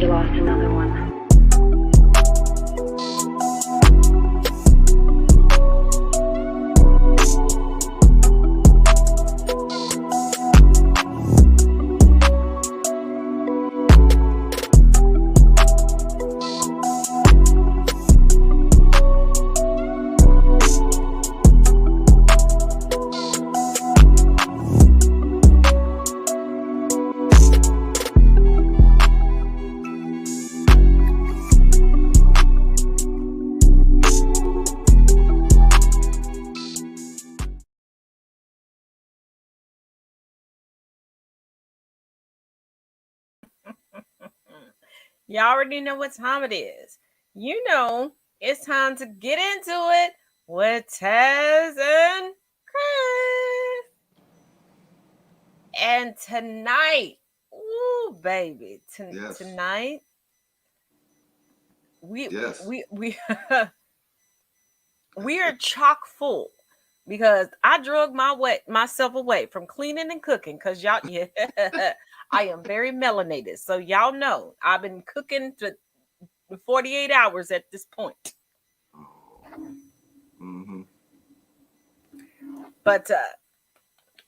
you lost another one. You already know what time it is. You know, it's time to get into it with Taz and Chris. And tonight, ooh, baby, Yes. tonight, we are chock full because I drug myself away from cleaning and cooking because y'all, yeah, I am very melanated. So y'all know I've been cooking for 48 hours at this point. Mm-hmm. But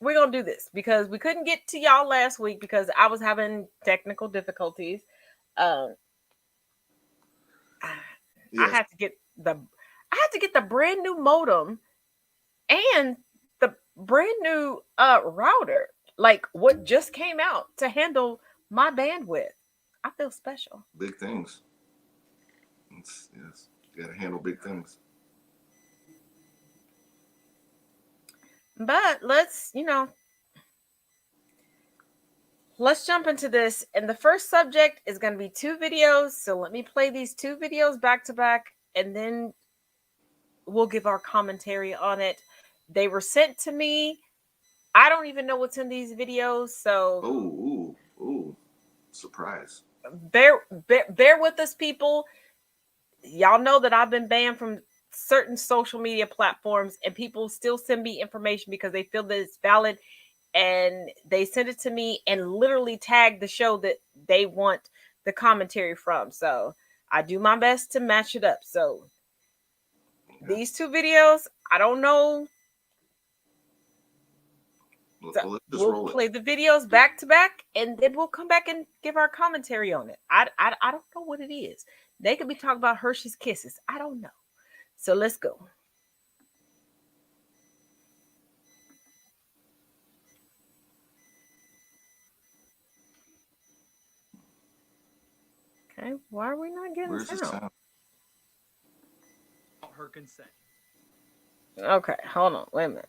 we're going to do this because we couldn't get to y'all last week because I was having technical difficulties. I had to get the brand new modem and the brand new router, like what just came out to handle my bandwidth. I feel special. Big things. Yes, you got to handle big things. But let's jump into this. And the first subject is going to be 2 videos. So let me play these 2 videos back to back, and then we'll give our commentary on it. They were sent to me. I don't even know what's in these videos, so ooh, surprise. Bear with us, people. Y'all know that I've been banned from certain social media platforms, and people still send me information because they feel that it's valid, and they send it to me and literally tag the show that they want the commentary from. So I do my best to match it up. So these 2 videos, I don't know. We'll play the videos back to back, and then we'll come back and give our commentary on it. I don't know what it is. They could be talking about Hershey's Kisses. I don't know. So let's go. Okay, why are we not getting sound? Her consent. Okay, hold on. Wait a minute.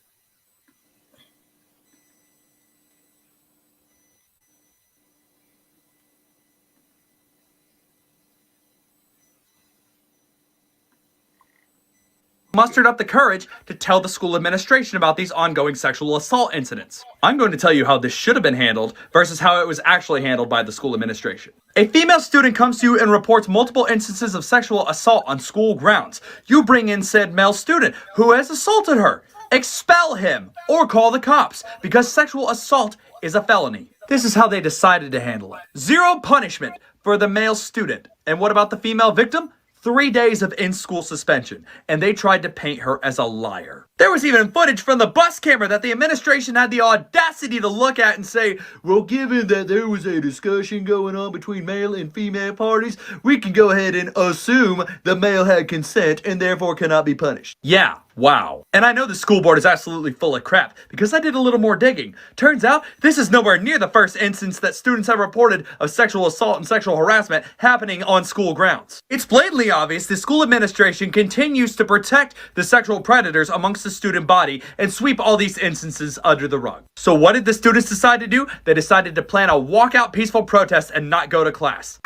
Mustered up the courage to tell the school administration about these ongoing sexual assault incidents. I'm going to tell you how this should have been handled versus how it was actually handled by the school administration. A female student comes to you and reports multiple instances of sexual assault on school grounds. You bring in said male student who has assaulted her. Expel him or call the cops because sexual assault is a felony. This is how they decided to handle it. 0 punishment for the male student. And what about the female victim? 3 days of in-school suspension, and they tried to paint her as a liar. There was even footage from the bus camera that the administration had the audacity to look at and say, well, given that there was a discussion going on between male and female parties, we can go ahead and assume the male had consent and therefore cannot be punished. Yeah, wow. And I know the school board is absolutely full of crap because I did a little more digging. Turns out, this is nowhere near the first instance that students have reported of sexual assault and sexual harassment happening on school grounds. It's blatantly obvious the school administration continues to protect the sexual predators amongst the student body and sweep all these instances under the rug. So what did the students decide to do? They decided to plan a walkout peaceful protest and not go to class.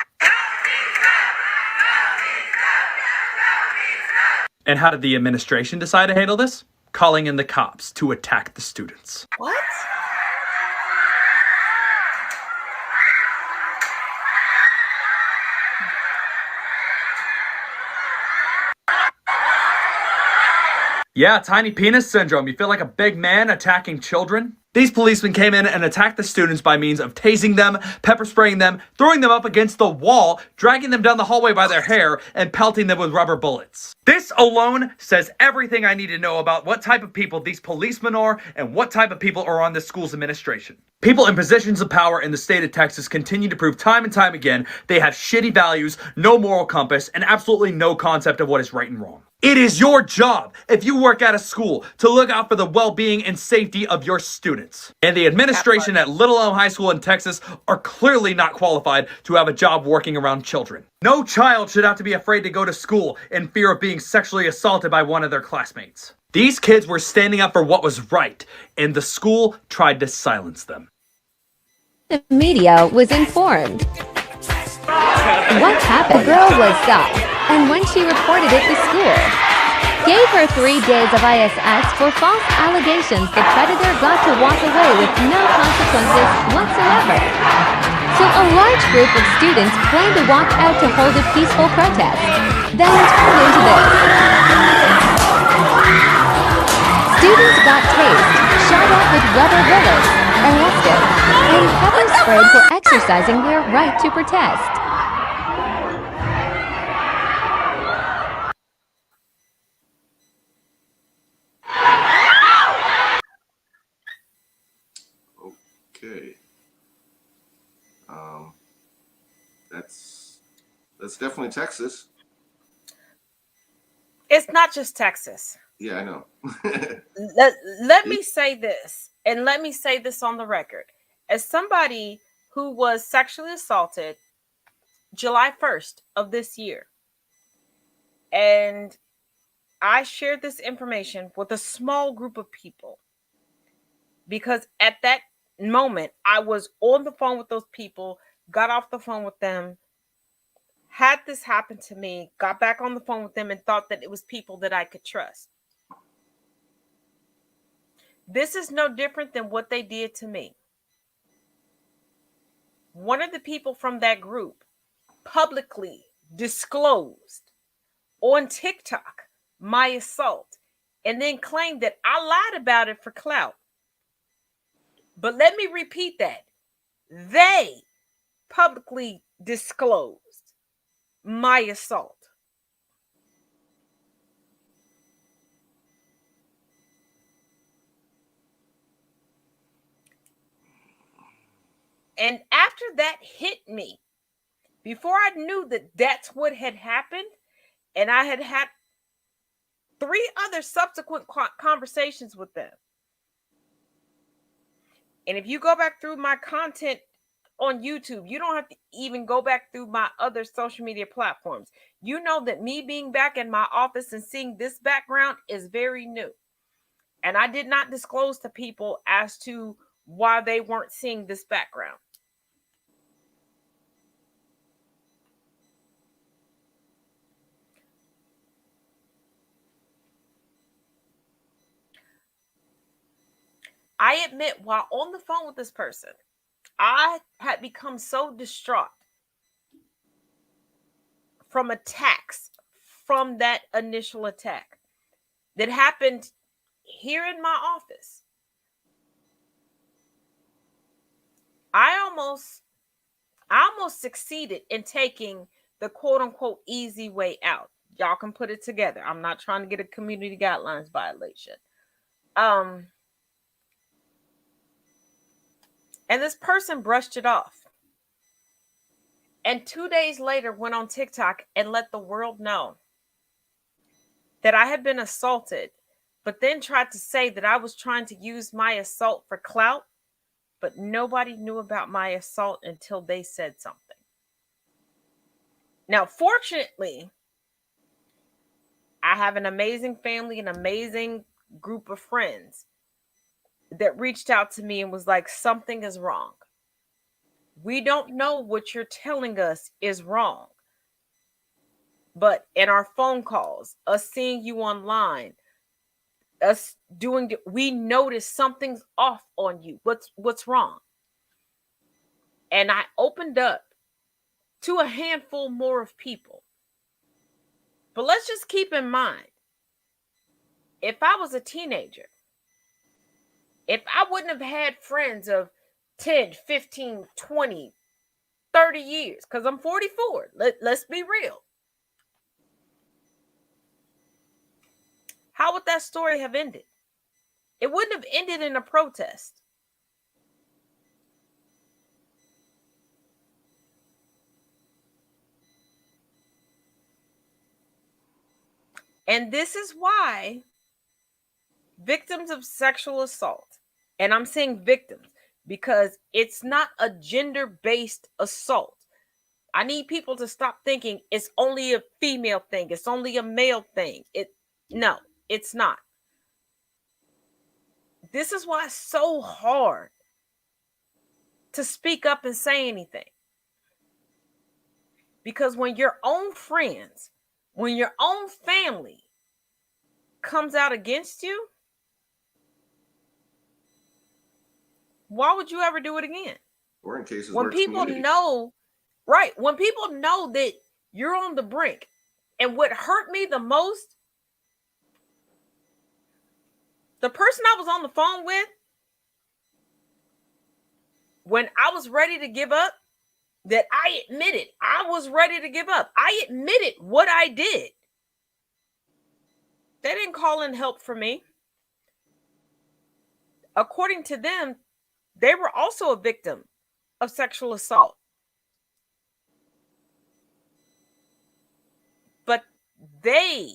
And how did the administration decide to handle this? Calling in the cops to attack the students. What? Yeah, tiny penis syndrome. You feel like a big man attacking children? These policemen came in and attacked the students by means of tasing them, pepper spraying them, throwing them up against the wall, dragging them down the hallway by their hair, and pelting them with rubber bullets. This alone says everything I need to know about what type of people these policemen are and what type of people are on this school's administration. People in positions of power in the state of Texas continue to prove time and time again they have shitty values, no moral compass, and absolutely no concept of what is right and wrong. It is your job, if you work at a school, to look out for the well-being and safety of your students. And the administration at Little Elm High School in Texas are clearly not qualified to have a job working around children. No child should have to be afraid to go to school in fear of being sexually assaulted by one of their classmates. These kids were standing up for what was right, and the school tried to silence them. The media was informed. What happened? The girl was stopped, and when she reported it to school, gave her 3 days of ISS for false allegations, the predator got to walk away with no consequences whatsoever. So a large group of students planned to walk out to hold a peaceful protest, then turned into this. Students got tased, shot at with rubber bullets, arrested, and pepper sprayed for exercising their right to protest. Okay. That's definitely Texas. It's not just Texas. Yeah, I know. Let me say this, and let me say this on the record. As somebody who was sexually assaulted July 1st of this year, and I shared this information with a small group of people because at that moment I was on the phone with those people, got off the phone with them, had this happen to me, got back on the phone with them, and thought that it was people that I could trust. This is no different than what they did to me. One of the people from that group publicly disclosed on TikTok my assault and then claimed that I lied about it for clout. But let me repeat that. They publicly disclosed my assault. And after that hit me, before I knew that that's what had happened, and I had had 3 other subsequent conversations with them. And if you go back through my content on YouTube, you don't have to even go back through my other social media platforms. You know that me being back in my office and seeing this background is very new. And I did not disclose to people as to why they weren't seeing this background. I admit, while on the phone with this person, I had become so distraught from attacks, from that initial attack that happened here in my office. I almost succeeded in taking the quote unquote easy way out. Y'all can put it together. I'm not trying to get a community guidelines violation. And this person brushed it off. And 2 days later went on TikTok and let the world know that I had been assaulted, but then tried to say that I was trying to use my assault for clout, but nobody knew about my assault until they said something. Now, fortunately, I have an amazing family, an amazing group of friends that reached out to me and was like, something is wrong. We don't know what you're telling us is wrong. But in our phone calls, us seeing you online, us doing, we notice something's off on you. What's wrong? And I opened up to a handful more of people. But let's just keep in mind, if I was a teenager If I wouldn't have had friends of 10, 15, 20, 30 years, because I'm 44, let's be real. How would that story have ended? It wouldn't have ended in a protest. And this is why victims of sexual assault, and I'm saying victims because it's not a gender-based assault. I need people to stop thinking it's only a female thing, it's only a male thing. No, it's not. This is why it's so hard to speak up and say anything. Because when your own friends, when your own family comes out against you, why would you ever do it again? Or in cases when where people know, right? When people know that you're on the brink. And what hurt me the most, the person I was on the phone with, when I was ready to give up, that I admitted I was ready to give up. I admitted what I did. They didn't call in help for me. According to them, they were also a victim of sexual assault. But they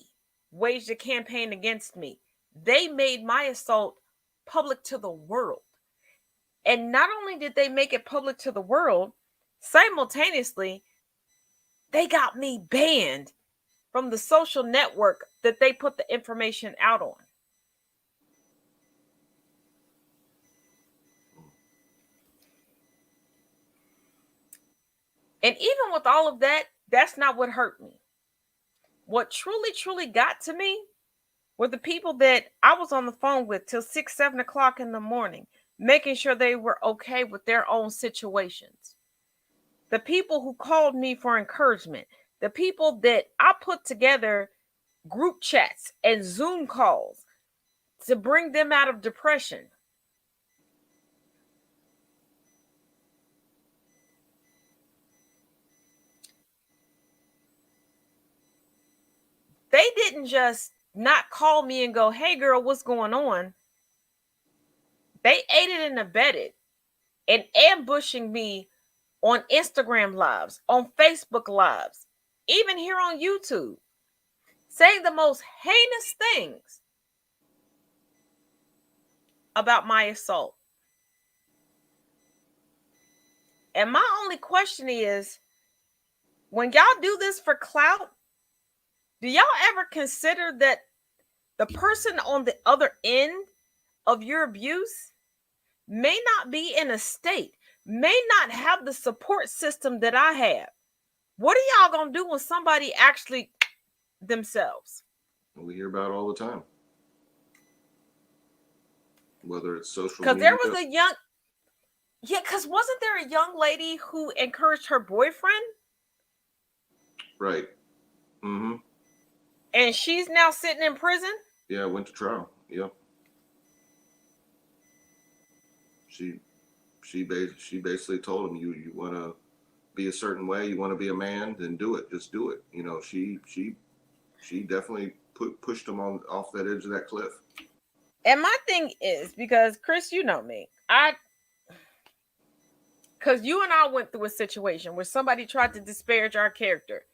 waged a campaign against me. They made my assault public to the world. And not only did they make it public to the world, simultaneously, they got me banned from the social network that they put the information out on. And even with all of that, that's not what hurt me. What truly, truly got to me were the people that I was on the phone with till 6, 7 o'clock in the morning, making sure they were okay with their own situations. The people who called me for encouragement, the people that I put together group chats and Zoom calls to bring them out of depression. They didn't just not call me and go, hey girl, what's going on? They aided and abetted in ambushing me on Instagram lives, on Facebook lives, even here on YouTube, saying the most heinous things about my assault. And my only question is, when y'all do this for clout, do y'all ever consider that the person on the other end of your abuse may not be in a state, may not have the support system that I have? What are y'all gonna do when somebody actually themselves? We hear about it all the time. Whether it's social Because media. there was a young, because wasn't there a young lady who encouraged her boyfriend? Right. Mm-hmm. And she's now sitting in prison? Yeah, went to trial. Yep. She basically told him, you want to be a certain way, you want to be a man, then do it. Just do it. You know, she definitely pushed him off that edge of that cliff. And my thing is, because Chris, you know me, because you and I went through a situation where somebody tried to disparage our character,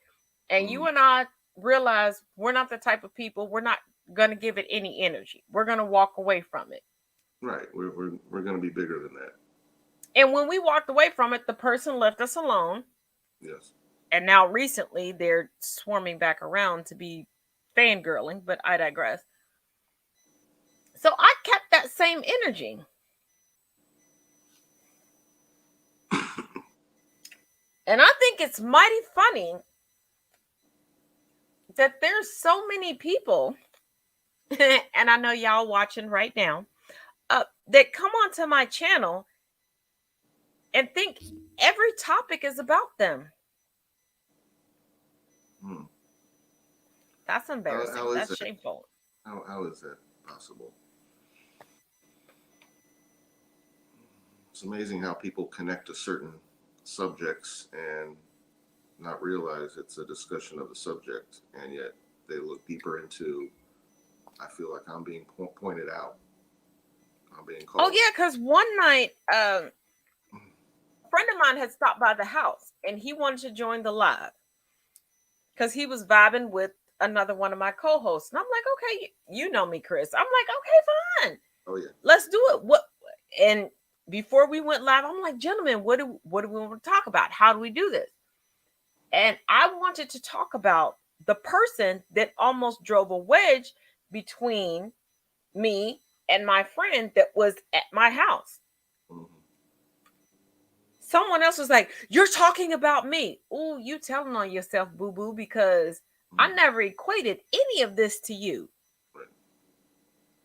and you and I realized we're not the type of people, we're not going to give it any energy. We're going to walk away from it. Right. We're going to be bigger than that. And when we walked away from it, the person left us alone. Yes. And now recently they're swarming back around to be fangirling, but I digress. So I kept that same energy. And I think it's mighty funny that there's so many people, and I know y'all watching right now, that come onto my channel and think every topic is about them. That's embarrassing. That's shameful. How is that possible? It's amazing how people connect to certain subjects and not realize it's a discussion of the subject, and yet they look deeper into. I feel like I'm being pointed out. I'm being called. Oh yeah, because one night, a friend of mine had stopped by the house, and he wanted to join the live because he was vibing with another one of my co-hosts, and I'm like, okay, you know me, Chris. I'm like, okay, fine. Oh yeah. Let's do it. What? And before we went live, I'm like, gentlemen, what do we want to talk about? How do we do this? And I wanted to talk about the person that almost drove a wedge between me and my friend that was at my house. Mm-hmm. Someone else was like, you're talking about me. Ooh, you telling on yourself, boo-boo, because Mm-hmm. I never equated any of this to you. Right.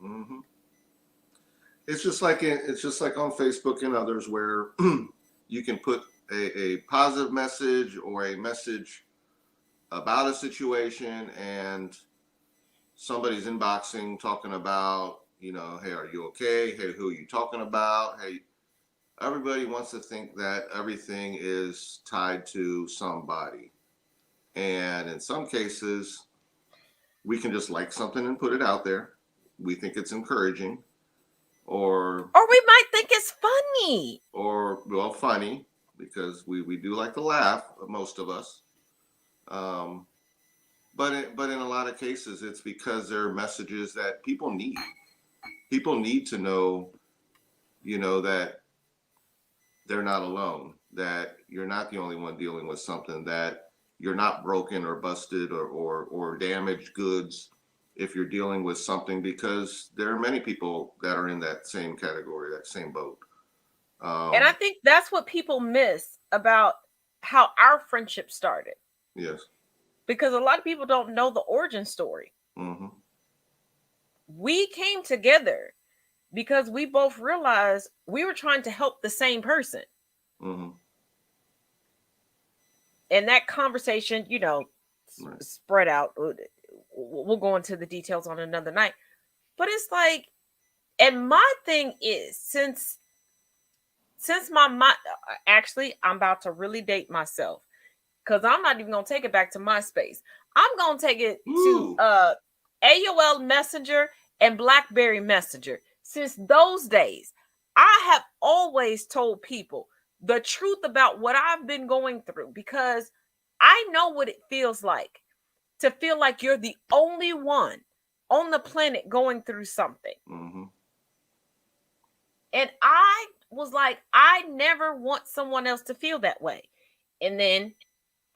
Mm-hmm. It's just like on Facebook and others where you can put a positive message or a message about a situation, and somebody's inboxing talking about, hey, are you okay? Hey, who are you talking about? Hey, everybody wants to think that everything is tied to somebody. And in some cases, we can just like something and put it out there. We think it's encouraging. Or we might think it's funny. Or, well, funny, because we do like to laugh, most of us. But in a lot of cases, it's because there are messages that people need. People need to know, that they're not alone, that you're not the only one dealing with something, that you're not broken or busted or damaged goods if you're dealing with something, because there are many people that are in that same category, that same boat. And I think that's what people miss about how our friendship started. Yes. Because a lot of people don't know the origin story. Mm-hmm. We came together because we both realized we were trying to help the same person. Mm-hmm. And that conversation, Right. spread out. We'll go into the details on another night. But it's like, and my thing is, since my mind, actually, I'm about to really date myself, because I'm not even going to take it back to MySpace. I'm going to take it to AOL Messenger and BlackBerry Messenger. Since those days, I have always told people the truth about what I've been going through, because I know what it feels like to feel like you're the only one on the planet going through something. Mm-hmm. And I was like, I never want someone else to feel that way. And then,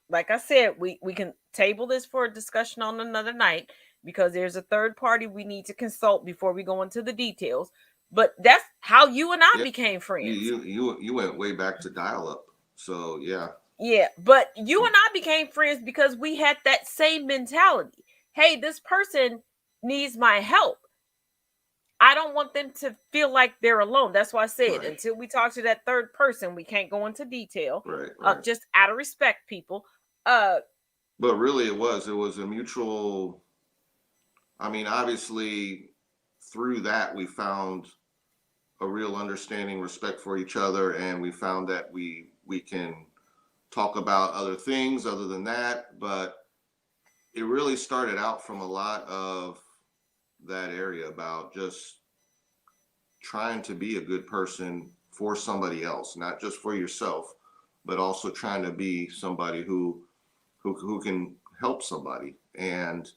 like I said, we can table this for a discussion on another night, because there's a third party we need to consult before we go into the details. But that's how you and I became friends. You went way back to dial-up. So yeah. Yeah, but you and I became friends because we had that same mentality. Hey, this person needs my help. I don't want them to feel like they're alone. That's why I said, until we talk to that third person, we can't go into detail. Right. Just out of respect, people. But really, it was a mutual. I mean, obviously, through that, we found a real understanding, respect for each other, and we found that we can talk about other things other than that. But it really started out from a lot of that area about just trying to be a good person for somebody else, not just for yourself, but also trying to be somebody who can help somebody. And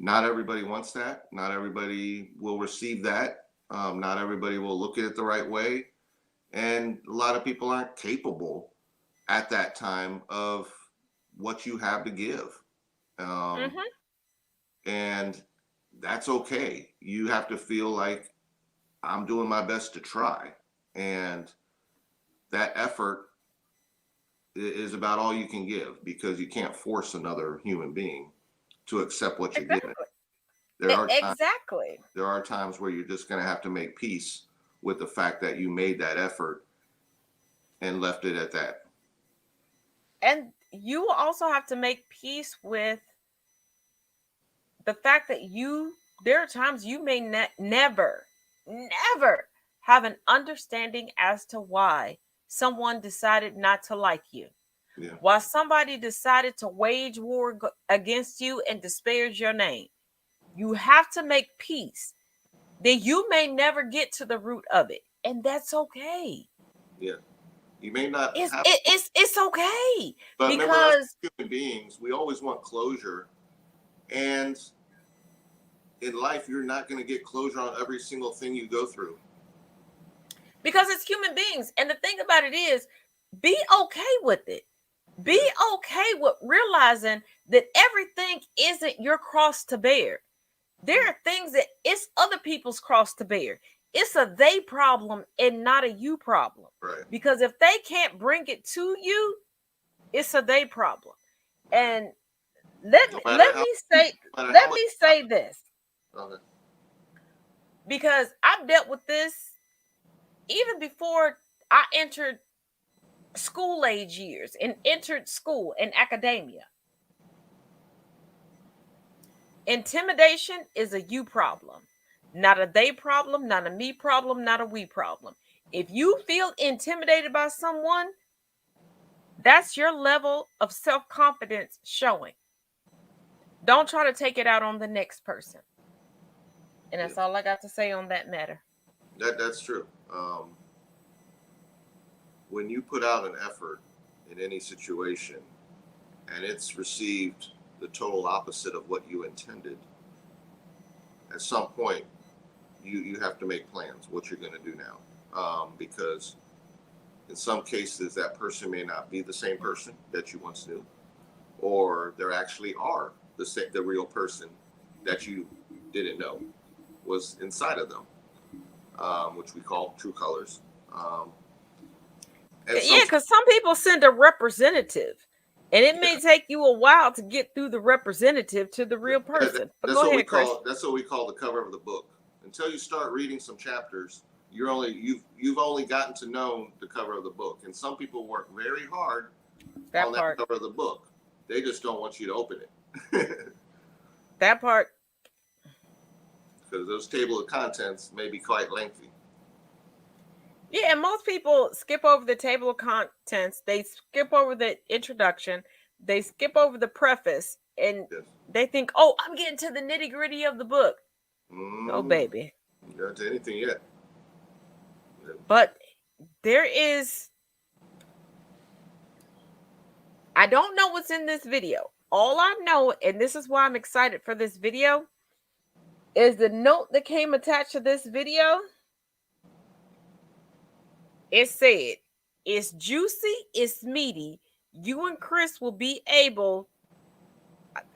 not everybody wants that. Not everybody will receive that. Not everybody will look at it the right way. And a lot of people aren't capable at that time of what you have to give. And that's okay. You have to feel like I'm doing my best to try. And that effort is about all you can give, because you can't force another human being to accept what you're given. There are times where you're just going to have to make peace with the fact that you made that effort and left it at that. And you also have to make peace with the fact that there are times you may never have an understanding as to why someone decided not to like you. Yeah. Why somebody decided to wage war against you and disparage your name. You have to make peace. Then you may never get to the root of it, and that's okay. Yeah. You may not It's have, it's okay, but remember, us because human beings, we always want closure, and in life, you're not going to get closure on every single thing you go through. Because it's human beings, and the thing about it is, be okay with it. Be okay with realizing that everything isn't your cross to bear. There are things that it's other people's cross to bear. It's a they problem and not a you problem. Right. Because if they can't bring it to you, it's a they problem. And let me say this. Okay. Because I've dealt with this even before I entered school age years and entered school and academia. Intimidation is a you problem, not a they problem, not a me problem, not a we problem. If you feel intimidated by someone, that's your level of self-confidence showing. Don't try to take it out on the next person. And that's all I got to say on that matter. That's true. When you put out an effort in any situation and it's received the total opposite of what you intended, at some point you have to make plans what you're going to do now, because in some cases that person may not be the same person that you once knew, or there actually are the real person that you didn't know was inside of them, which we call true colors. Because some people send a representative, and it may take you a while to get through the representative to the real person. But go ahead, Chris. That's what we call the cover of the book. Until you start reading some chapters, you've only gotten to know the cover of the book. And some people work very hard on that cover of the book. They just don't want you to open it. That part. Because those table of contents may be quite lengthy. Yeah, and most people skip over the table of contents. They skip over the introduction. They skip over the preface, and they think, "Oh, I'm getting to the nitty gritty of the book." No, baby. You haven't done anything yet. But there is. I don't know what's in this video. All I know, and this is why I'm excited for this video, is the note that came attached to this video. It said, it's juicy, it's meaty. You and Chris will be able.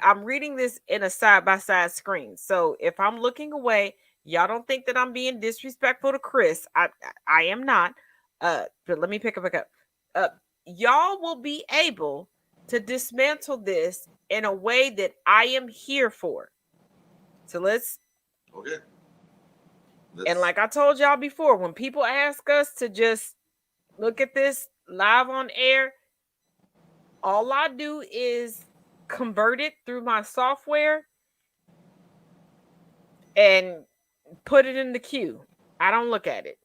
I'm reading this in a side-by-side screen. So if I'm looking away, y'all don't think that I'm being disrespectful to Chris. I am not. But let me pick up. Y'all will be able to dismantle this in a way that I am here for. So let's. Okay. And like I told y'all before, when people ask us to just look at this live on air, all I do is convert it through my software and put it in the queue. I don't look at it.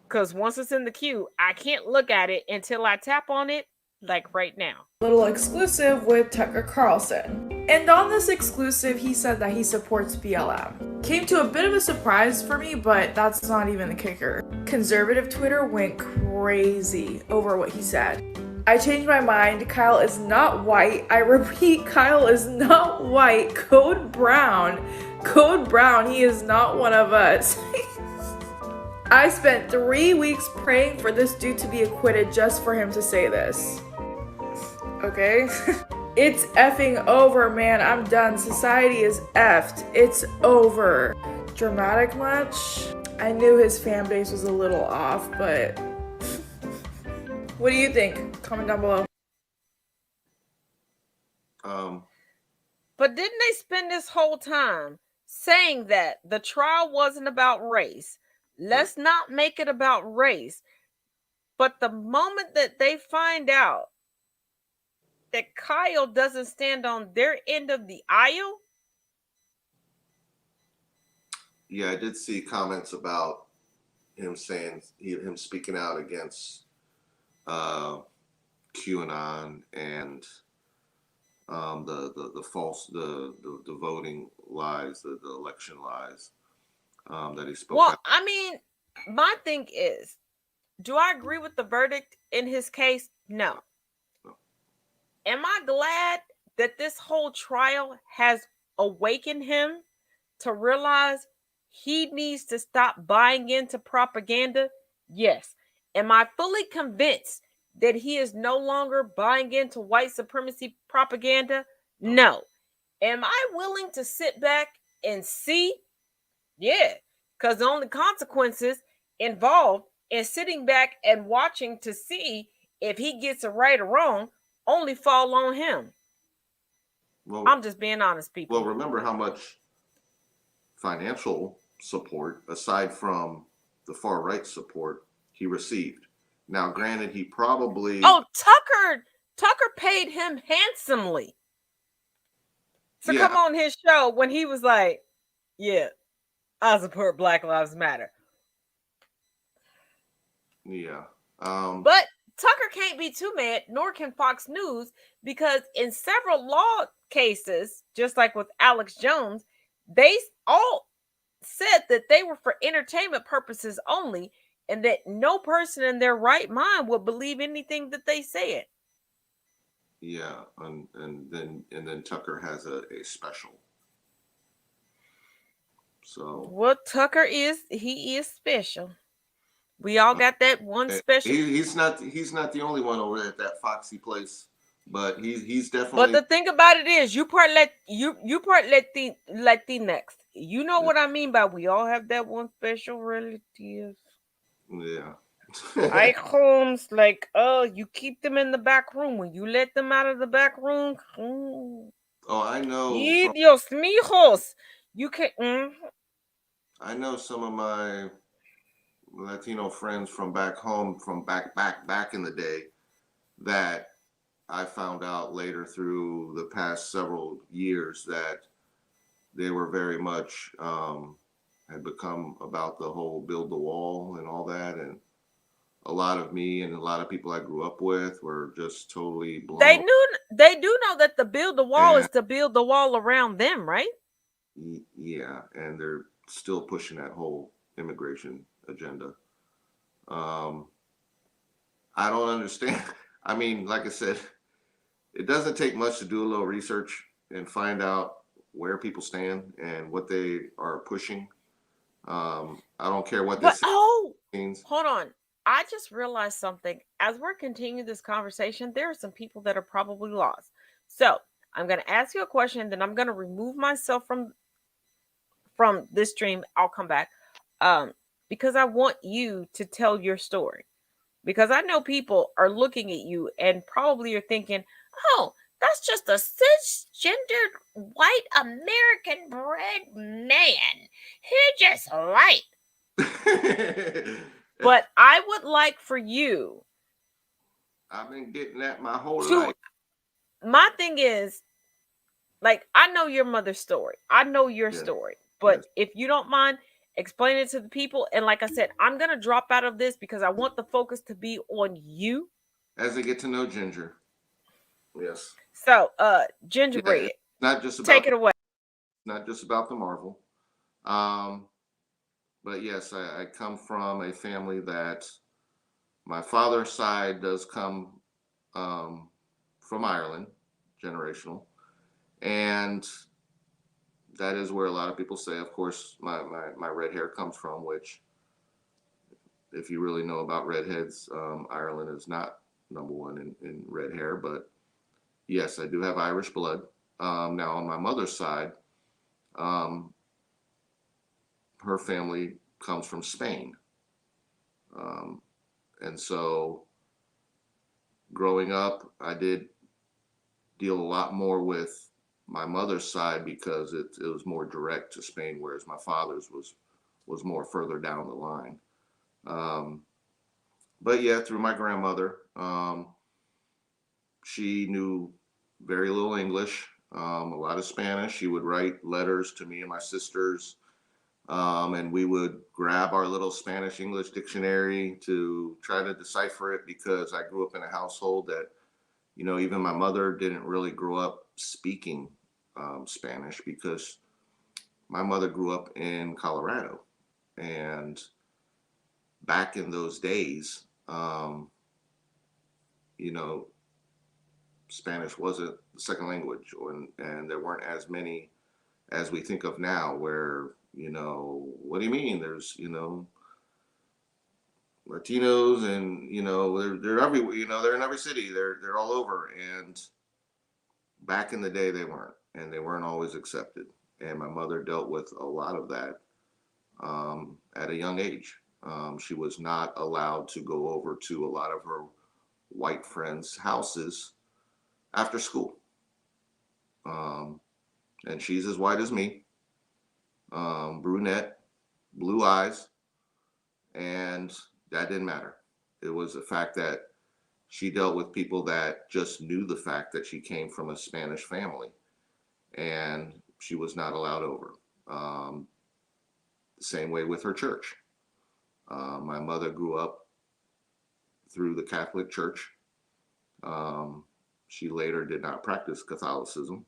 Because once it's in the queue, I can't look at it until I tap on it, like right now. Little exclusive with Tucker Carlson. And on this exclusive, he said that he supports BLM. Came to a bit of a surprise for me, but that's not even the kicker. Conservative Twitter went crazy over what he said. I changed my mind. Kyle is not white. I repeat, Kyle is not white. Code brown. Code brown. He is not one of us. I spent 3 weeks praying for this dude to be acquitted just for him to say this. Okay? It's effing over, man. I'm done. Society is effed. It's over. Dramatic much? I knew his fan base was a little off, but what do you think? Comment down below. But didn't they spend this whole time saying that the trial wasn't about race? Let's not make it about race. But the moment that they find out that Kyle doesn't stand on their end of the aisle. Yeah, I did see comments about him speaking out against QAnon and the false the voting lies, the election lies that he spoke Well, out. I mean, my thing is, do I agree with the verdict in his case? No. No. Am I glad that this whole trial has awakened him to realize he needs to stop buying into propaganda? Yes. Am I fully convinced that he is no longer buying into white supremacy propaganda? No. Am I willing to sit back and see? Yeah, because the only consequences involved in sitting back and watching to see if he gets it right or wrong only fall on him. Well, I'm just being honest, people. well, remember how much financial support, aside from the far right support, he received. Now, granted, he probably Tucker paid him handsomely to yeah, come on his show when he was like, "Yeah, I support Black Lives Matter." yeah. But Tucker can't be too mad, nor can Fox News, because in several law cases, just like with Alex Jones, they all said that they were for entertainment purposes only, and that no person in their right mind would believe anything that they said. Yeah, and then Tucker has a special. So Well, Tucker is special. We all got that one special. he's not the only one over there at that Foxy place, but he's But definitely. the thing about it is, you part Latinx. You know what I mean by we all have that one special relative. Yeah. Like homes, like you keep them in the back room. When you let them out of the back room, Oh, I know. Dios mijos, you can. I know some of my Latino friends from back home, from back in the day, that I found out later through the past several years that they were very much had become about the whole build the wall and all that, and a lot of me and a lot of people I grew up with were just totally blown. They do know that the build the wall is to build the wall around them, right? Yeah, and they're still pushing that whole immigration agenda. I don't understand. I mean, like I said, it doesn't take much to do a little research and find out where people stand and what they are pushing. I don't care what this means. Hold on. I just realized something. As we're continuing this conversation, there are some people that are probably lost. So I'm going to ask you a question, and then I'm going to remove myself from this stream. I'll come back because I want you to tell your story. Because I know people are looking at you and probably are thinking, oh, that's just a cisgendered white American bred man. He's just white. But I would like for you. I've been getting that my whole life. My thing is, like, I know your mother's story. I know your story. But if you don't mind, explain it to the people. And like I said, I'm going to drop out of this because I want the focus to be on you. As they get to know Ginger. Yes. So, Gingerbread. Not just about, take it away. Not just about the Marvel. But yes, I come from a family that my father's side does come from Ireland, generational. And that is where a lot of people say, of course, my red hair comes from, which if you really know about redheads, Ireland is not number one in red hair. But yes, I do have Irish blood. Now on my mother's side, her family comes from Spain. And so growing up, I did deal a lot more with my mother's side because it was more direct to Spain, whereas my father's was more further down the line. But yeah, through my grandmother, she knew very little English, a lot of Spanish. She would write letters to me and my sisters And we would grab our little Spanish English dictionary to try to decipher it, because I grew up in a household that, even my mother didn't really grow up speaking Spanish, because my mother grew up in Colorado. And back in those days, you know, Spanish wasn't the second language, and there weren't as many as we think of now, where, what do you mean? There's, Latinos, and, they're everywhere, they're in every city, they're all over. And back in the day, they weren't, and they weren't always accepted. And my mother dealt with a lot of that at a young age. She was not allowed to go over to a lot of her white friends' houses after school. And she's as white as me, brunette, blue eyes, and that didn't matter. It was the fact that she dealt with people that just knew the fact that she came from a Spanish family, and she was not allowed over. The same way with her church. My mother grew up through the Catholic Church. She later did not practice Catholicism,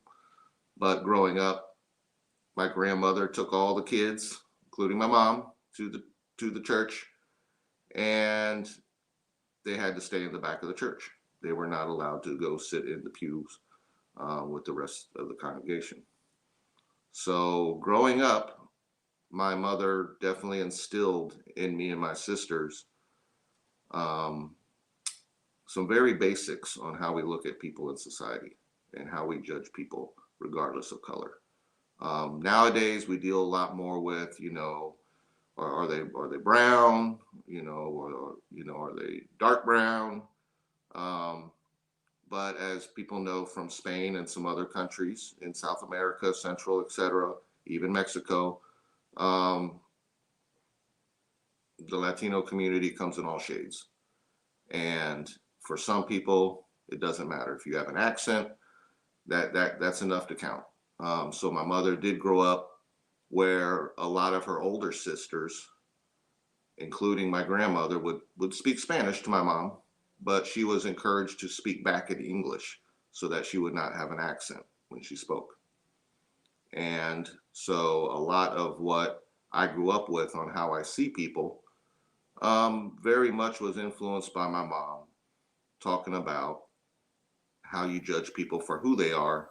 but growing up, my grandmother took all the kids, including my mom, to the church, and they had to stay in the back of the church. They were not allowed to go sit in the pews with the rest of the congregation. So growing up, my mother definitely instilled in me and my sisters some very basics on how we look at people in society and how we judge people regardless of color. Nowadays, we deal a lot more with, are they brown, or are they dark brown? But as people know from Spain and some other countries in South America, Central, etc., even Mexico, the Latino community comes in all shades. And for some people, it doesn't matter. If you have an accent, that's enough to count. So my mother did grow up where a lot of her older sisters, including my grandmother, would speak Spanish to my mom, but she was encouraged to speak back in English so that she would not have an accent when she spoke. And so a lot of what I grew up with on how I see people very much was influenced by my mom talking about how you judge people for who they are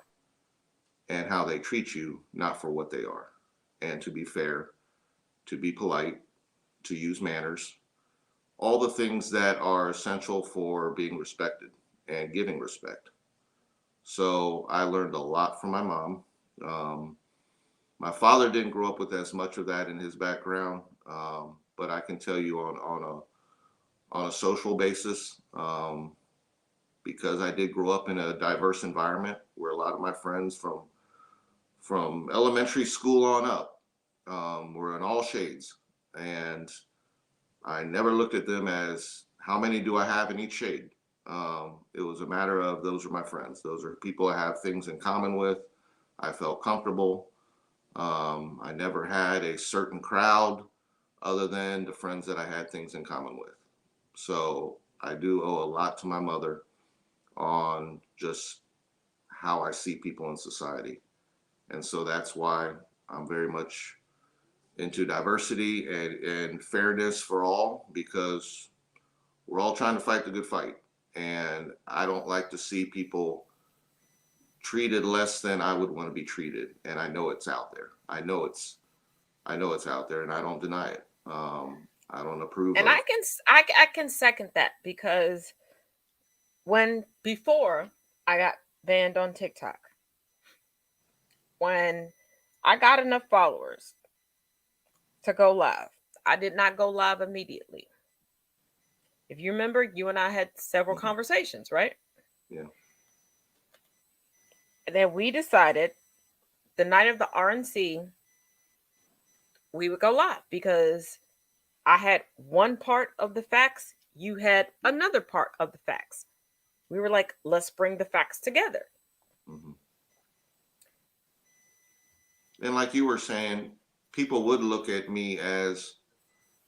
and how they treat you, not for what they are. And to be fair, to be polite, to use manners, all the things that are essential for being respected and giving respect. So I learned a lot from my mom. My father didn't grow up with as much of that in his background, but I can tell you on a social basis, because I did grow up in a diverse environment where a lot of my friends from elementary school on up were in all shades, and I never looked at them as how many do I have in each shade. It was a matter of, those are my friends. Those are people I have things in common with. I felt comfortable. I never had a certain crowd other than the friends that I had things in common with. So I do owe a lot to my mother on just how I see people in society. And so that's why I'm very much into diversity and fairness for all, because we're all trying to fight the good fight. And I don't like to see people treated less than I would want to be treated. And I know it's out there. I know it's out there, and I don't deny it. I don't approve. And I can second that, because before I got banned on TikTok, when I got enough followers to go live, I did not go live immediately. If you remember, you and I had several conversations, right? Yeah. And then we decided the night of the RNC, we would go live, because I had one part of the facts, you had another part of the facts. We were like, let's bring the facts together. Mm-hmm. And like you were saying, people would look at me as,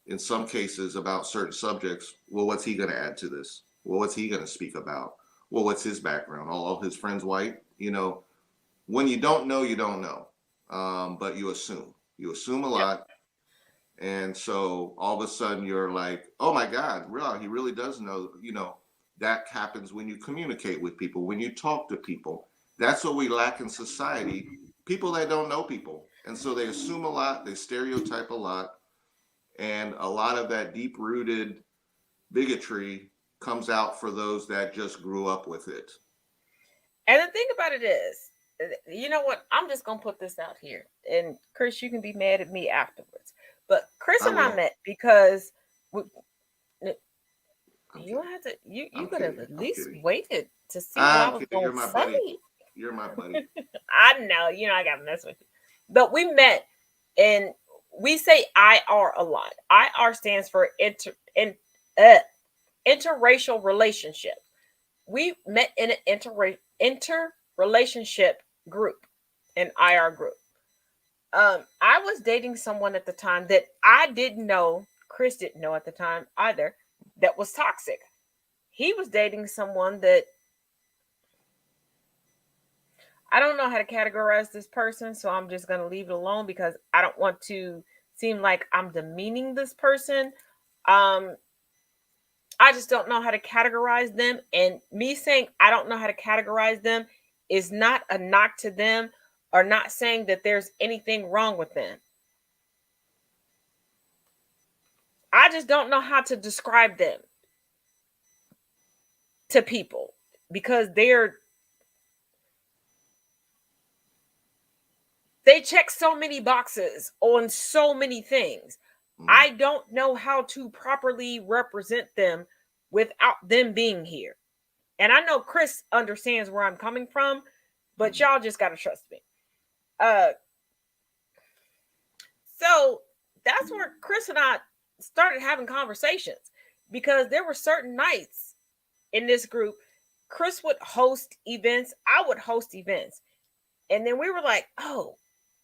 in some cases about certain subjects, well, what's he going to add to this? Well, what's he going to speak about? Well, what's his background? All his friends white? You know, when you don't know, you don't know. But you assume. You assume a lot. And so all of a sudden you're like, oh my God, he really does know. You know, that happens when you communicate with people, when you talk to people. That's what we lack in society. People that don't know people. And so they assume a lot, they stereotype a lot. And a lot of that deep-rooted bigotry comes out for those that just grew up with it. And the thing about it is, you know what? I'm just going to put this out here. And Chris, you can be mad at me afterwards. But Chris and I met because you don't have to. You could have at least waited to see what I was going to say. Buddy. You're my buddy. I know. You know I got to mess with you. But we met, and we say IR a lot. IR stands for interracial relationship. We met in an interrelationship group, an IR group. I was dating someone at the time that I didn't know, Chris didn't know at the time either, that was toxic. He was dating someone that I don't know how to categorize this person, so I'm just going to leave it alone because I don't want to seem like I'm demeaning this person. I just don't know how to categorize them, and me saying I don't know how to categorize them is not a knock to them or not saying that there's anything wrong with them. I just don't know how to describe them to people because they check so many boxes on so many things. I don't know how to properly represent them without them being here. And I know Chris understands where I'm coming from, but y'all just got to trust me. So that's where Chris and I started having conversations because there were certain nights in this group. Chris would host events. I would host events. And then we were like, oh,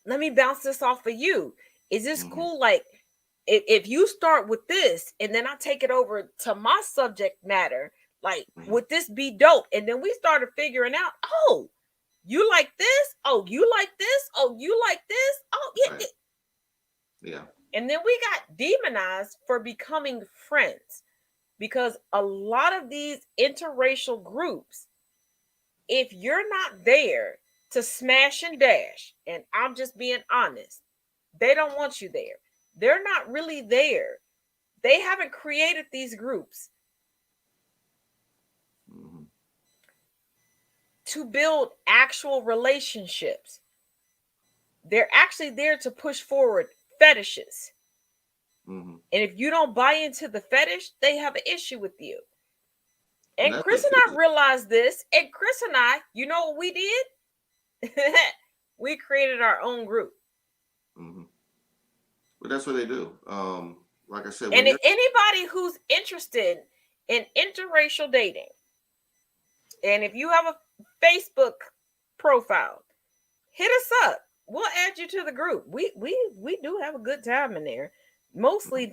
let me bounce this off of you. Is this cool? Like, if you start with this and then I take it over to my subject matter, like, would this be dope? And then we started figuring out, oh, you like this? Oh, you like this? Oh, you like this? Oh, yeah. Right. Yeah. And then we got demonized for becoming friends because a lot of these interracial groups, if you're not there to smash and dash, and I'm just being honest, they don't want you there. They're not really there. They haven't created these groups to build actual relationships. They're actually there to push forward fetishes. And if you don't buy into the fetish, they have an issue with you. And Chris and I realized this. And Chris and I, you know what we did? We created our own group. But that's what they do. Like I said, and if anybody who's interested in interracial dating, and if you have a Facebook profile, hit us up. We'll add you to the group. We do have a good time in there. Mostly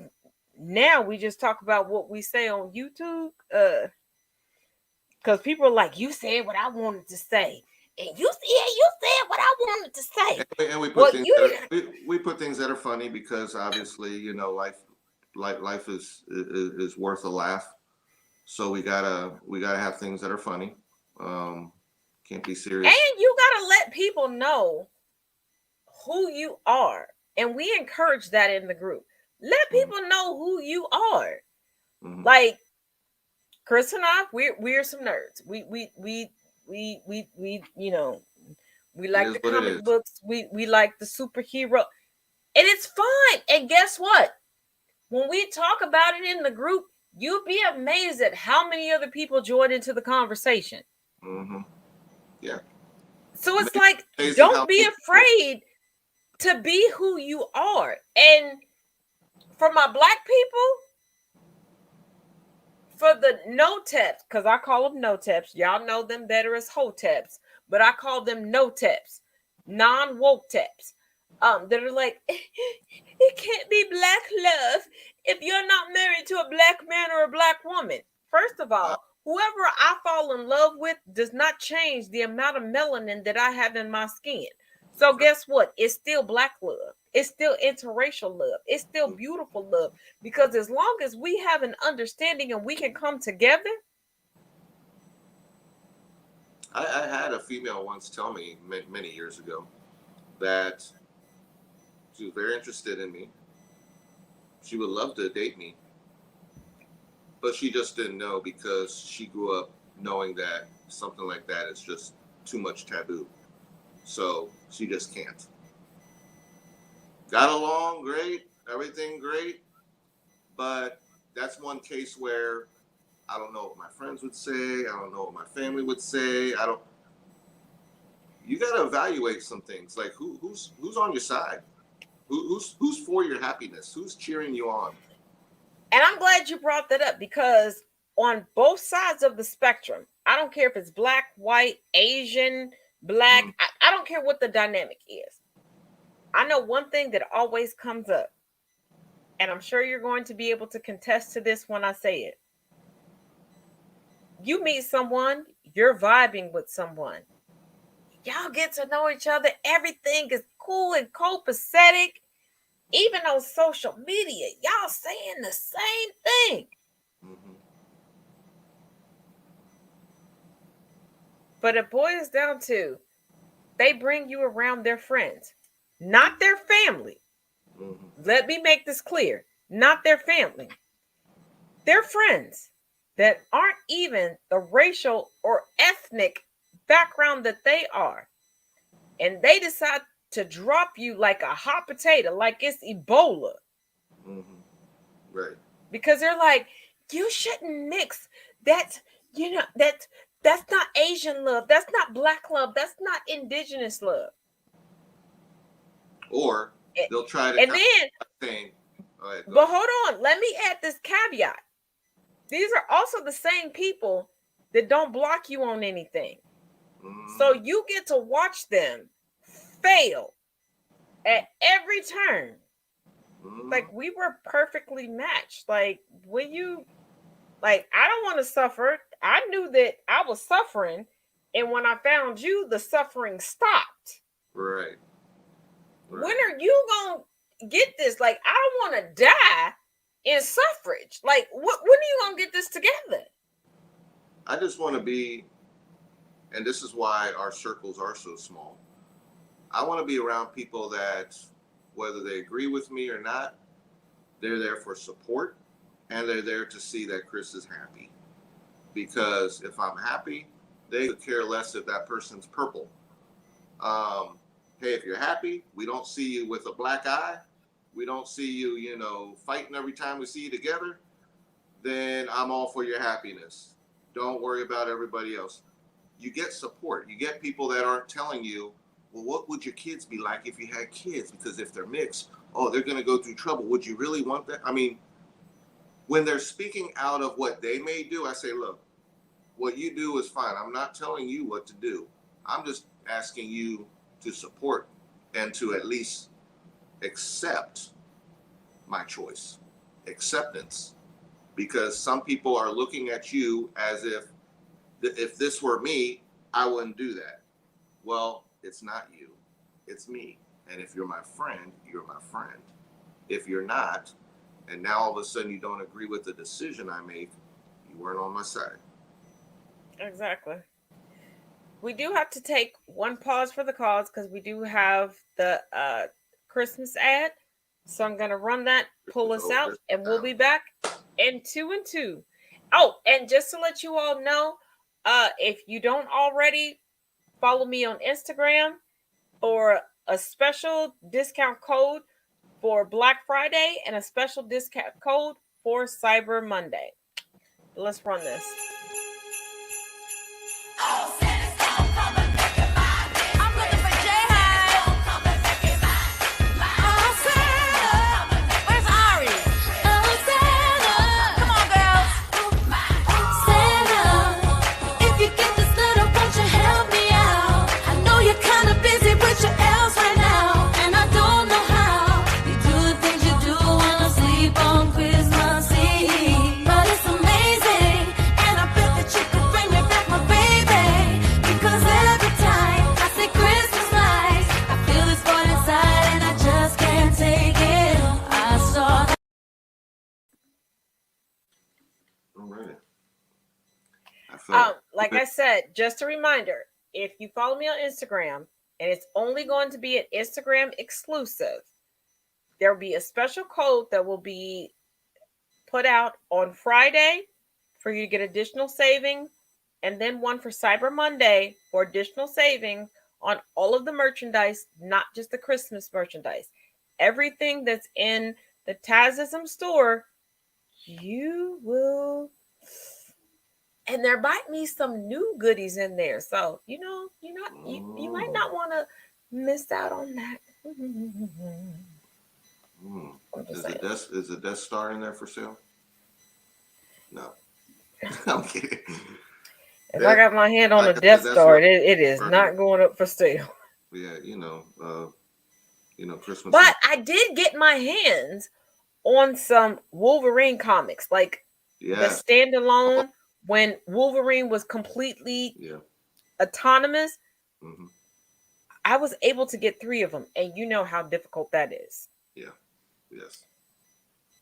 now we just talk about what we say on YouTube. Because people are like, you said what I wanted to say. And you said what I wanted to say. And we put we put things that are funny because obviously, you know, life is worth a laugh. So we gotta have things that are funny. Can't be serious. And you gotta let people know who you are. And we encourage that in the group. Let people know who you are. Like Chris and I, we're some nerds. We you know, we like the comic books. We like the superhero. And it's fine. And guess what? When we talk about it in the group, you'll be amazed at how many other people join into the conversation. Yeah. So it's like, don't be afraid to be who you are. And for my Black people, for the no-teps, because I call them no-teps. Y'all know them better as ho-teps, but I call them no-teps, non-woke teps. that are like, it can't be black love if you're not married to a black man or a black woman. First of all, whoever I fall in love with does not change the amount of melanin that I have in my skin. So guess what? It's still black love. It's still interracial love. It's still beautiful love. Because as long as we have an understanding and we can come together. I had a female once tell me many years ago that she was very interested in me. She would love to date me. But she just didn't know because she grew up knowing that something like that is just too much taboo. So she just can't. Got along great, everything great, but that's one case where I don't know what my friends would say. I don't know what my family would say. You got to evaluate some things, like who's on your side, who's for your happiness, who's cheering you on. And I'm glad you brought that up because on both sides of the spectrum, I don't care if it's black, white, Asian, black, I don't care what the dynamic is. I know one thing that always comes up, and I'm sure you're going to be able to contest to this when I say it. You meet someone, you're vibing with someone. Y'all get to know each other. Everything is cool and copacetic. Even on social media, y'all saying the same thing. Mm-hmm. But it boils down to, they bring you around their friends, not their family. Mm-hmm. Let me make this clear. Not their family. Their friends that aren't even the racial or ethnic background that they are. And they decide to drop you like a hot potato, like it's Ebola. Mm-hmm. Right. Because they're like, you shouldn't mix that, that's not Asian love. That's not black love. That's not indigenous love. Or they'll try to saying, but hold on, let me add this caveat. These are also the same people that don't block you on anything. Mm-hmm. So you get to watch them fail at every turn. Mm-hmm. Like, we were perfectly matched. Like, when you, like, I don't want to suffer. I knew that I was suffering. And when I found you, the suffering stopped. Right. When are you going to get this? Like, I don't want to die in suffrage. Like, when are you going to get this together? I just want to be, and this is why our circles are so small. I want to be around people that, whether they agree with me or not, they're there for support and they're there to see that Chris is happy. Because if I'm happy, they could care less if that person's purple. Hey, if you're happy, we don't see you with a black eye. We don't see you, fighting every time we see you together. Then I'm all for your happiness. Don't worry about everybody else. You get support. You get people that aren't telling you, well, what would your kids be like if you had kids? Because if they're mixed, they're going to go through trouble. Would you really want that? I mean, when they're speaking out of what they may do, I say, look, what you do is fine. I'm not telling you what to do. I'm just asking you to support and to at least accept my choice. Acceptance. Because some people are looking at you as if this were me, I wouldn't do that. Well, it's not you, it's me. And if you're my friend, you're my friend. If you're not, and now all of a sudden you don't agree with the decision I make, you weren't on my side. Exactly. We do have to take one pause for the cause because we do have the Christmas ad. So I'm going to run that, pull us out, and we'll be back in 2 and 2. Oh, and just to let you all know, if you don't already follow me on Instagram for a special discount code for Black Friday and a special discount code for Cyber Monday. Let's run this. Kinda busy with your else right now, and I don't like I said, just a reminder, if you follow me on Instagram, and it's only going to be an Instagram exclusive, there will be a special code that will be put out on Friday for you to get additional savings, and then one for Cyber Monday for additional savings on all of the merchandise, not just the Christmas merchandise. Everything that's in the Tazism store, you will. And there might be some new goodies in there, so you might not want to miss out on that. Is the Death Star in there for sale? No, I'm kidding. If I got my hand on the Death Star, it is not going up for sale. Yeah, Christmas. But I did get my hands on some Wolverine comics, like the standalone when Wolverine was completely autonomous. Mm-hmm. I was able to get 3 of them, and you know how difficult that is. Yeah. Yes.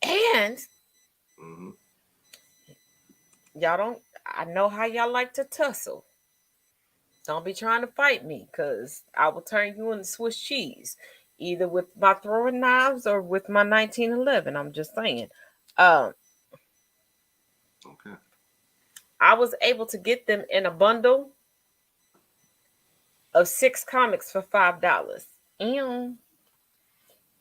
And mm-hmm. y'all don't. I know how y'all like to tussle. Don't be trying to fight me, because I will turn you into Swiss cheese, either with my throwing knives or with my 1911. I'm just saying. Okay. I was able to get them in a bundle of 6 comics for $5. And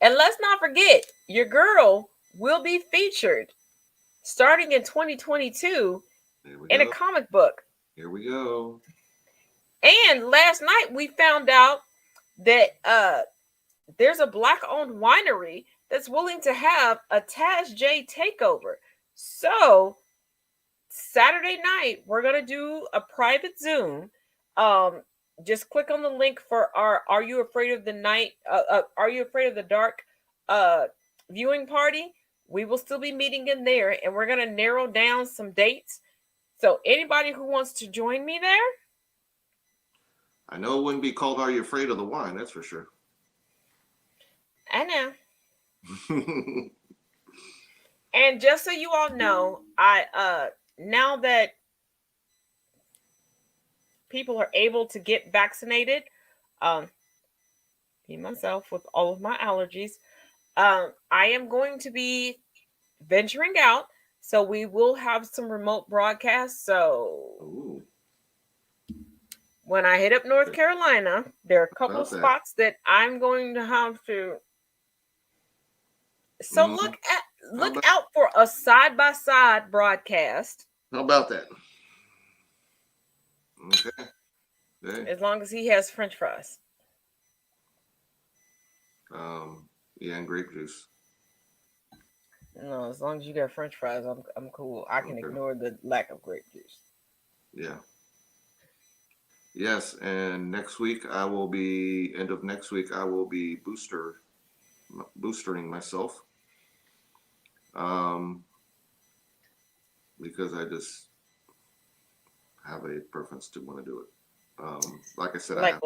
let's not forget, your girl will be featured starting in 2022 in a comic book. Here we go. And last night we found out that there's a Black-owned winery that's willing to have a Taz J takeover. So Saturday night we're gonna do a private Zoom. Just click on the link for our "Are You Afraid of the Night? Are You Afraid of the Dark?" Viewing party. We will still be meeting in there, and we're gonna narrow down some dates. So anybody who wants to join me there. I know it wouldn't be called "Are You Afraid of the Wine?" That's for sure. I know. And just so you all know, I now that people are able to get vaccinated, me myself with all of my allergies, I am going to be venturing out. So we will have some remote broadcasts. So when I hit up North Carolina, there are a couple of spots that I'm going to have to. So look out for a side-by-side broadcast. How about that? Okay. As long as he has French fries. And grape juice. No, as long as you got French fries, I'm cool. I can ignore the lack of grape juice. Yeah. Yes, and next week end of next week I will be boostering myself. Because I just have a preference to want to do it. Like I said, I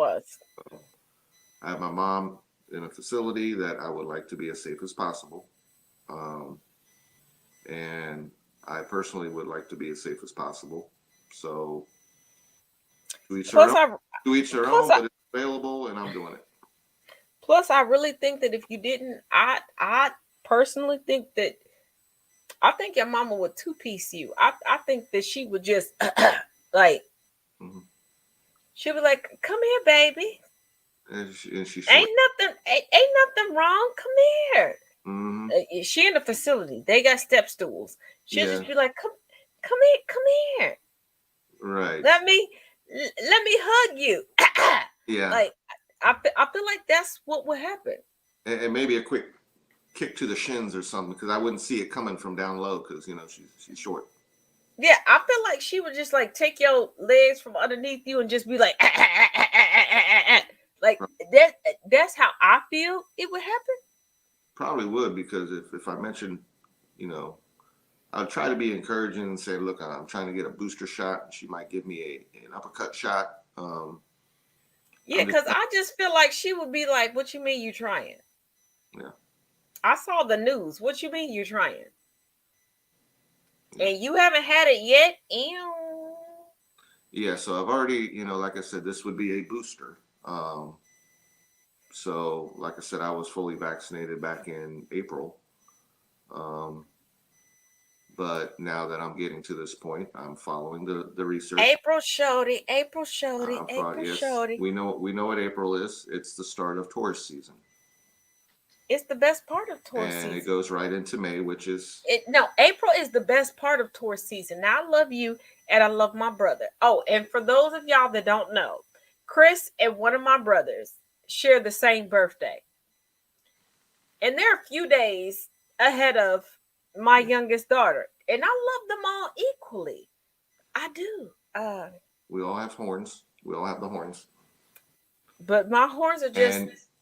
have my mom in a facility that I would like to be as safe as possible. And I personally would like to be as safe as possible. So to each their own, but it's available and I'm doing it. Plus, I really think that if you didn't, I personally think that your mama would two-piece you. I think that she would just like she'd be like, "Come here, baby." And she ain't nothing wrong. Come here. Mm-hmm. She in the facility. They got step stools. She'll just be like, come here. Right. Let me hug you. Yeah. Like I feel like that's what would happen. And maybe a quick kick to the shins or something, because I wouldn't see it coming from down low, because she's short. Yeah, I feel like she would just like take your legs from underneath you and just be like, like that's how I feel it would happen. Probably would, because if I mentioned, I'd try to be encouraging and say, look, I'm trying to get a booster shot. She might give me an uppercut shot. Yeah, because I just feel like she would be like, what you mean you trying? Yeah. I saw the news. What you mean you trying? Yeah. And you haven't had it yet? Ew. Yeah, so I've already, like I said, this would be a booster. So like I said, I was fully vaccinated back in April. Um, but now that I'm getting to this point, I'm following the research. April shorty, April shorty, April Yes, shorty. we know what April is. It's the start of Taurus season. It's the best part of Taurus And season. it goes right into May, which is No, April is the best part of Taurus season. Now I love you and I love my brother. Oh, and for those of y'all that don't know, Chris and one of my brothers share the same birthday. And they're a few days ahead of my youngest daughter. And I love them all equally. I do. we all have horns. We all have the horns. But my horns are just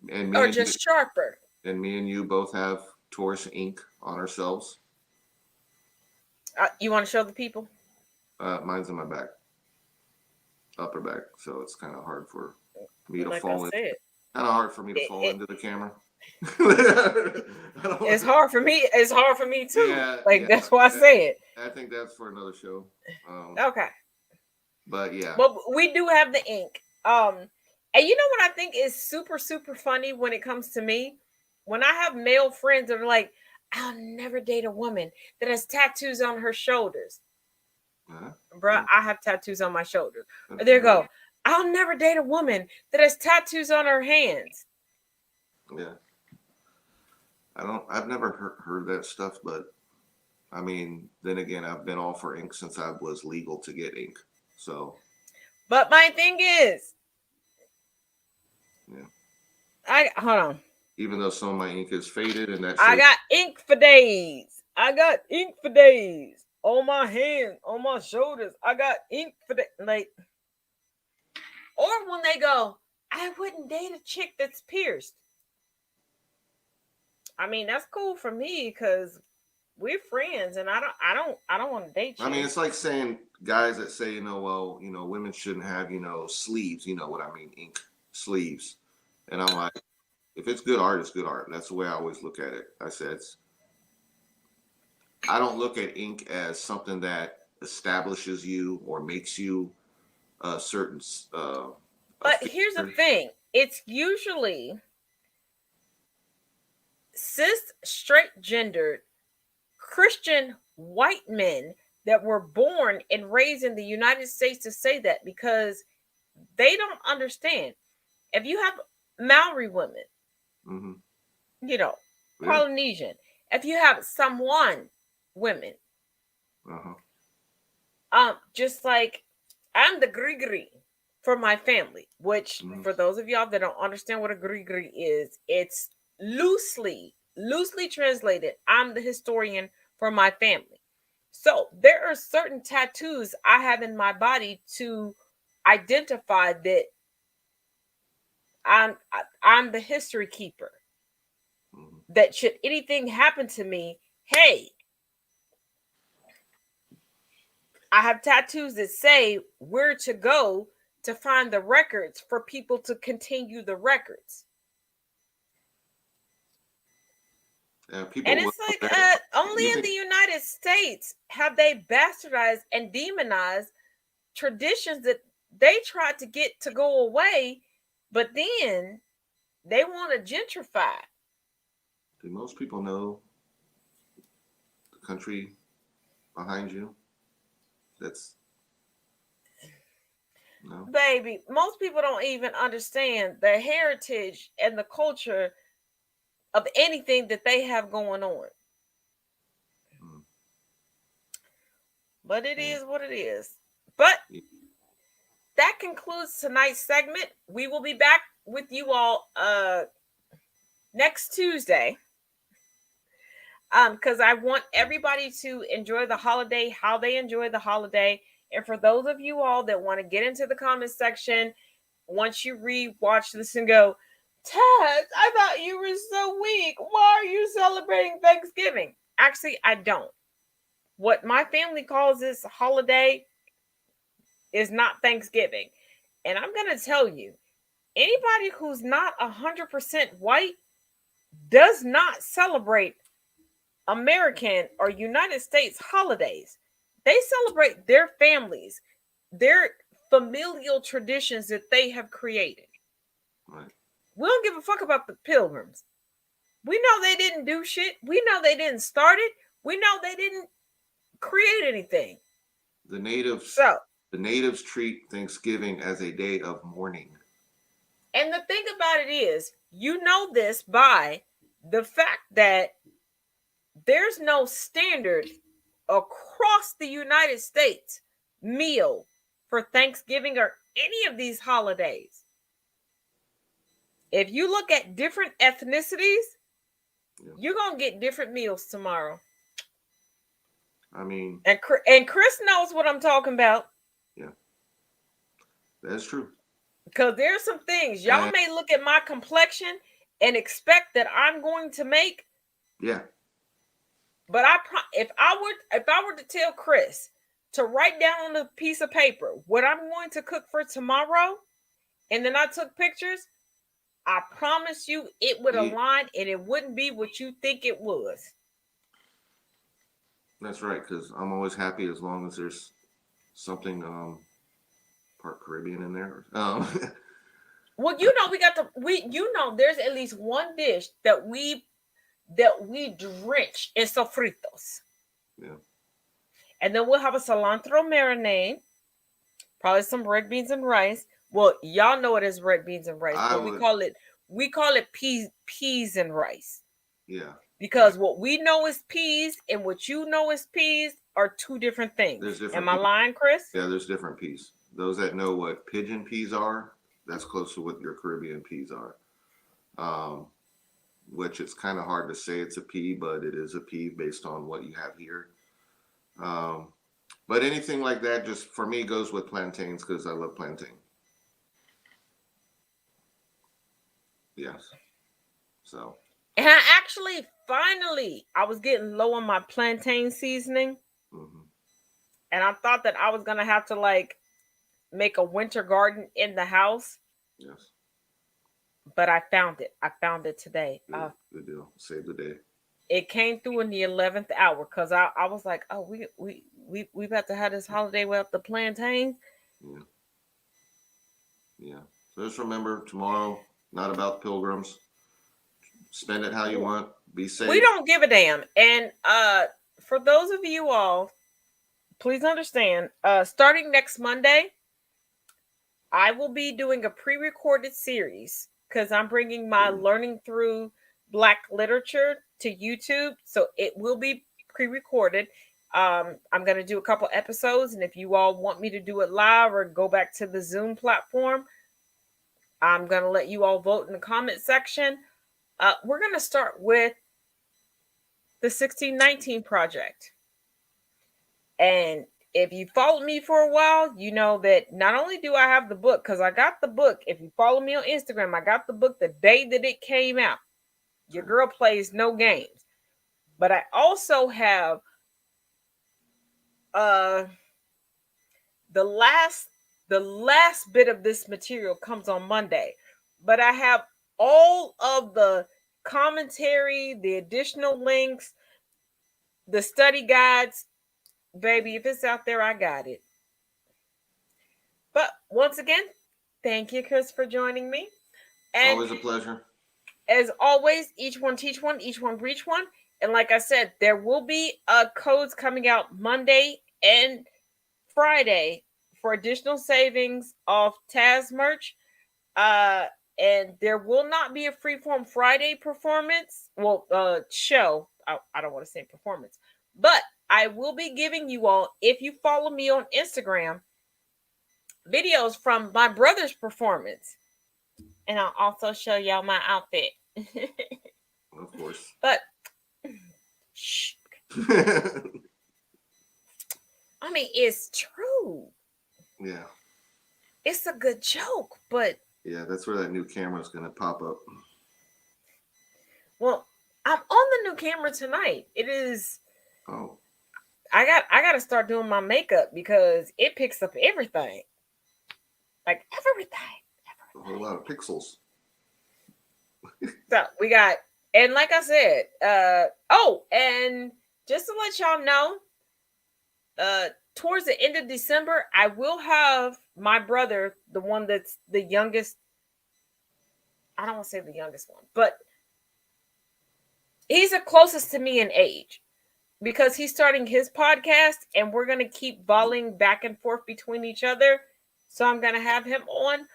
and me and you, sharper. And me and you both have Taurus ink on ourselves. You want to show the people? Mine's in my back, upper back. So it's kind of hard for me to fall in. Kind of hard for me to fall into the camera. It's hard for me. It's hard for me too. Yeah, that's why I say it. I think that's for another show. Okay. But yeah. But we do have the ink. And you know what I think is super, super funny when it comes to me? When I have male friends that are like, I'll never date a woman that has tattoos on her shoulders. Bruh, I have tattoos on my shoulders. There you go. I'll never date a woman that has tattoos on her hands. Yeah. I've never heard that stuff, but I mean, then again, I've been all for ink since I was legal to get ink. So. But my thing is. Yeah. Hold on. Even though some of my ink is faded and that shit. I got ink for days. I got ink for days. On my hands, on my shoulders. I got ink for days. Like, or when they go, I wouldn't date a chick that's pierced. I mean, that's cool for me because we're friends, and I don't want to date you. I mean, it's like saying guys that say, women shouldn't have, sleeves. You know what I mean? Ink sleeves. And I'm like, if it's good art, it's good art. That's the way I always look at it. I said, I don't look at ink as something that establishes you or makes you a certain. But here's the thing: it's usually cis, straight gendered, Christian white men that were born and raised in the United States to say that because they don't understand. If you have Maori women, Polynesian, if you have Samoan women, just like I'm the grigri for my family, which for those of y'all that don't understand what a grigri is, it's loosely translated, I'm the historian for my family. So there are certain tattoos I have in my body to identify that I'm the history keeper. That should anything happen to me, hey, I have tattoos that say where to go to find the records for people to continue the records. And it's like only in the United States have they bastardized and demonized traditions that they tried to get to go away, but then they want to gentrify. Do most people know the country behind you? No. Baby, most people don't even understand the heritage and the culture of anything that they have going on. But it is what it is. But that concludes tonight's segment. We will be back with you all next Tuesday. Because I want everybody to enjoy the holiday, how they enjoy the holiday. And for those of you all that want to get into the comment section, once you re-watch this and go, Taz, I thought you were so weak. Why are you celebrating Thanksgiving? Actually, I don't. What my family calls this holiday is not Thanksgiving. And I'm going to tell you, anybody who's not 100% white does not celebrate American or United States holidays. They celebrate their families, their familial traditions that they have created. Right. We don't give a fuck about the pilgrims. We know they didn't do shit. We know they didn't start it. We know they didn't create anything. The natives treat Thanksgiving as a day of mourning. And the thing about it is, you know this by the fact that there's no standard across the United States meal for Thanksgiving or any of these holidays. If you look at different ethnicities, you're going to get different meals tomorrow. I mean, and Chris knows what I'm talking about. Yeah, that's true. Because there's some things y'all may look at my complexion and expect that I'm going to make. Yeah. But if I were to tell Chris to write down on a piece of paper what I'm going to cook for tomorrow, and then I took pictures, I promise you it would align and it wouldn't be what you think it was. That's right, because I'm always happy as long as there's something part Caribbean in there. Well, there's at least one dish that we drench in sofritos. Yeah. And then we'll have a cilantro marinade, probably some red beans and rice. Well, y'all know it as red beans and rice, but we call it peas and rice. Yeah. Because what we know is peas and what you know is peas are two different things. Am I lying, Chris? Yeah, there's different peas. Those that know what pigeon peas are, that's close to what your Caribbean peas are. Which it's kind of hard to say it's a pea, but it is a pea based on what you have here. But anything like that, just for me, goes with plantains because I love plantain. Yes. So. And I actually, finally, I was getting low on my plantain seasoning. Mm-hmm. And I thought that I was going to have to make a winter garden in the house. Yes. But I found it. I found it today. Good deal. Save the day. It came through in the 11th hour because I was like, oh, we've got to have this holiday without the plantains. Yeah. Yeah. So just remember, tomorrow, not about pilgrims. Spend it how you want. Be safe. We don't give a damn. And for those of you all, please understand, starting next Monday, I will be doing a pre-recorded series because I'm bringing my learning through Black literature to YouTube. So it will be pre-recorded. I'm going to do a couple episodes. And if you all want me to do it live or go back to the Zoom platform, I'm going to let you all vote in the comment section. We're going to start with the 1619 Project. And if you followed me for a while, you know that not only do I have the book, because I got the book. If you follow me on Instagram, I got the book the day that it came out. Your girl plays no games. But I also have the last bit of this material comes on Monday. But I have all of the commentary, the additional links, the study guides. Baby, if it's out there, I got it. But once again, thank you, Chris, for joining me. And always a pleasure. As always, each one teach one, each one reach one. And like I said, there will be codes coming out Monday and Friday for additional savings off Taz merch. And there will not be a Freeform Friday performance. Well, show. I don't want to say performance. But I will be giving you all, if you follow me on Instagram, videos from my brother's performance. And I'll also show y'all my outfit. Of course. But, shh. I mean, it's true. Yeah. It's a good joke, but... Yeah, that's where that new camera is going to pop up. Well, I'm on the new camera tonight. It is... Oh. I got to start doing my makeup because it picks up everything. Like, everything. A whole lot of pixels. So, we got... And like I said, and just to let y'all know, towards the end of December, I will have my brother, the one that's the youngest. I don't want to say the youngest one, but he's the closest to me in age because he's starting his podcast and we're going to keep volleying back and forth between each other. So I'm going to have him on.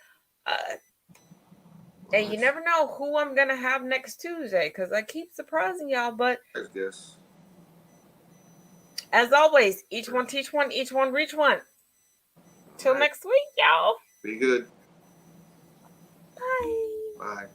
And you never know who I'm going to have next Tuesday because I keep surprising y'all. But Yes. as always, each one teach one, each one reach one. Till next week, y'all. Be good. Bye. Bye.